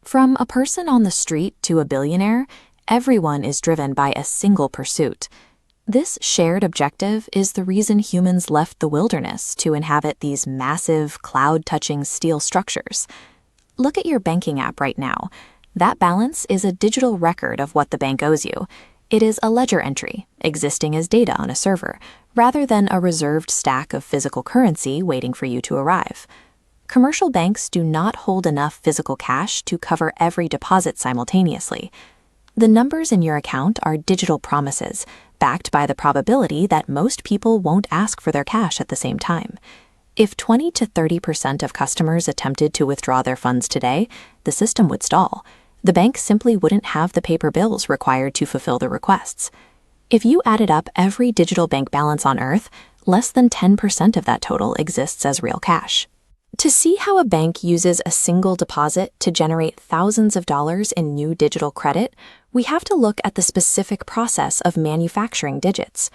From a person on the street to a billionaire, everyone is driven by a single pursuit. This shared objective is the reason humans left the wilderness to inhabit these massive, cloud-touching steel structures. Look at your banking app right now. That balance is a digital record of what the bank owes you. It is a ledger entry, existing as data on a server, rather than a reserved stack of physical currency waiting for you to arrive. Commercial banks do not hold enough physical cash to cover every deposit simultaneously. The numbers in your account are digital promises, backed by the probability that most people won't ask for their cash at the same time. If 20 to 30% of customers attempted to withdraw their funds today, the system would stall. The bank simply wouldn't have the paper bills required to fulfill the requests. If you added up every digital bank balance on Earth, less than 10% of that total exists as real cash. To see how a bank uses a single deposit to generate thousands of dollars in new digital credit, we have to look at the specific process of manufacturing digits.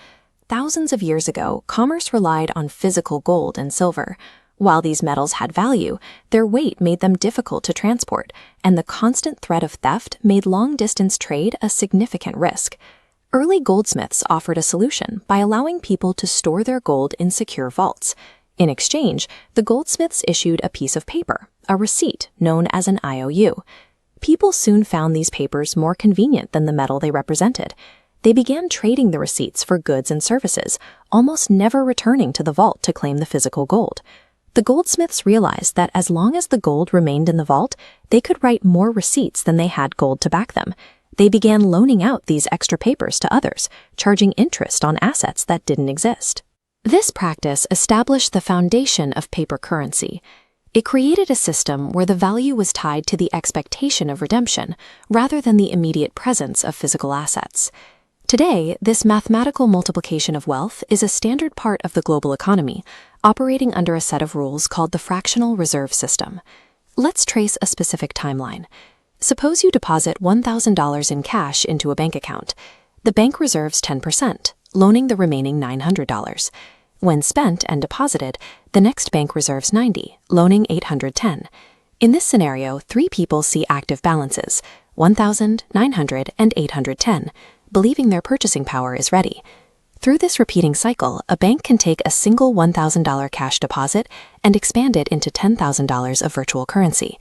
Thousands of years ago, commerce relied on physical gold and silver. While these metals had value, their weight made them difficult to transport, and the constant threat of theft made long-distance trade a significant risk. Early goldsmiths offered a solution by allowing people to store their gold in secure vaults. In exchange, the goldsmiths issued a piece of paper, a receipt known as an IOU. People soon found these papers more convenient than the metal they represented. They began trading the receipts for goods and services, almost never returning to the vault to claim the physical gold. The goldsmiths realized that as long as the gold remained in the vault, they could write more receipts than they had gold to back them. They began loaning out these extra papers to others, charging interest on assets that didn't exist. This practice established the foundation of paper currency. It created a system where the value was tied to the expectation of redemption, rather than the immediate presence of physical assets. Today, this mathematical multiplication of wealth is a standard part of the global economy, operating under a set of rules called the fractional reserve system. Let's trace a specific timeline. Suppose you deposit $1,000 in cash into a bank account. The bank reserves 10%, loaning the remaining $900. When spent and deposited, the next bank reserves $90, loaning $810. In this scenario, three people see active balances, $1,000, $900, and $810, believing their purchasing power is ready. Through this repeating cycle, a bank can take a single $1,000 cash deposit and expand it into $10,000 of virtual currency.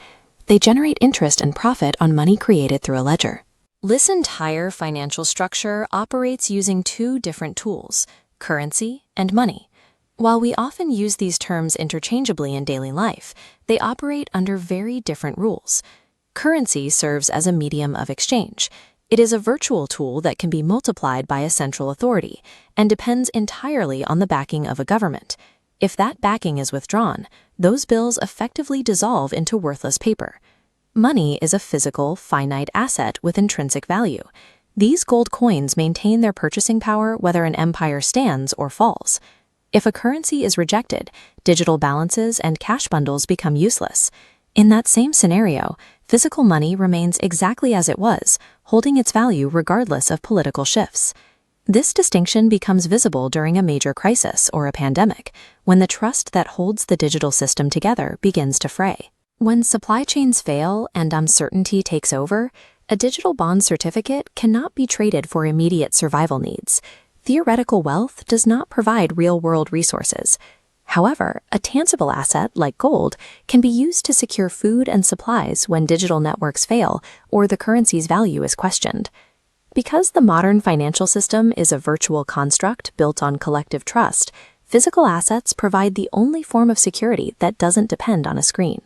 They generate interest and profit on money created through a ledger. This entire financial structure operates using two different tools, currency and money. While we often use these terms interchangeably in daily life, they operate under very different rules. Currency serves as a medium of exchange. It is a virtual tool that can be multiplied by a central authority and depends entirely on the backing of a government. If that backing is withdrawn, those bills effectively dissolve into worthless paper. Money is a physical, finite asset with intrinsic value. These gold coins maintain their purchasing power whether an empire stands or falls. If a currency is rejected, digital balances and cash bundles become useless. In that same scenario, physical money remains exactly as it was, holding its value regardless of political shifts. This distinction becomes visible during a major crisis or a pandemic, when the trust that holds the digital system together begins to fray. When supply chains fail and uncertainty takes over, a digital bond certificate cannot be traded for immediate survival needs. Theoretical wealth does not provide real-world resources. However, a tangible asset like gold can be used to secure food and supplies when digital networks fail or the currency's value is questioned. Because the modern financial system is a virtual construct built on collective trust, physical assets provide the only form of security that doesn't depend on a screen.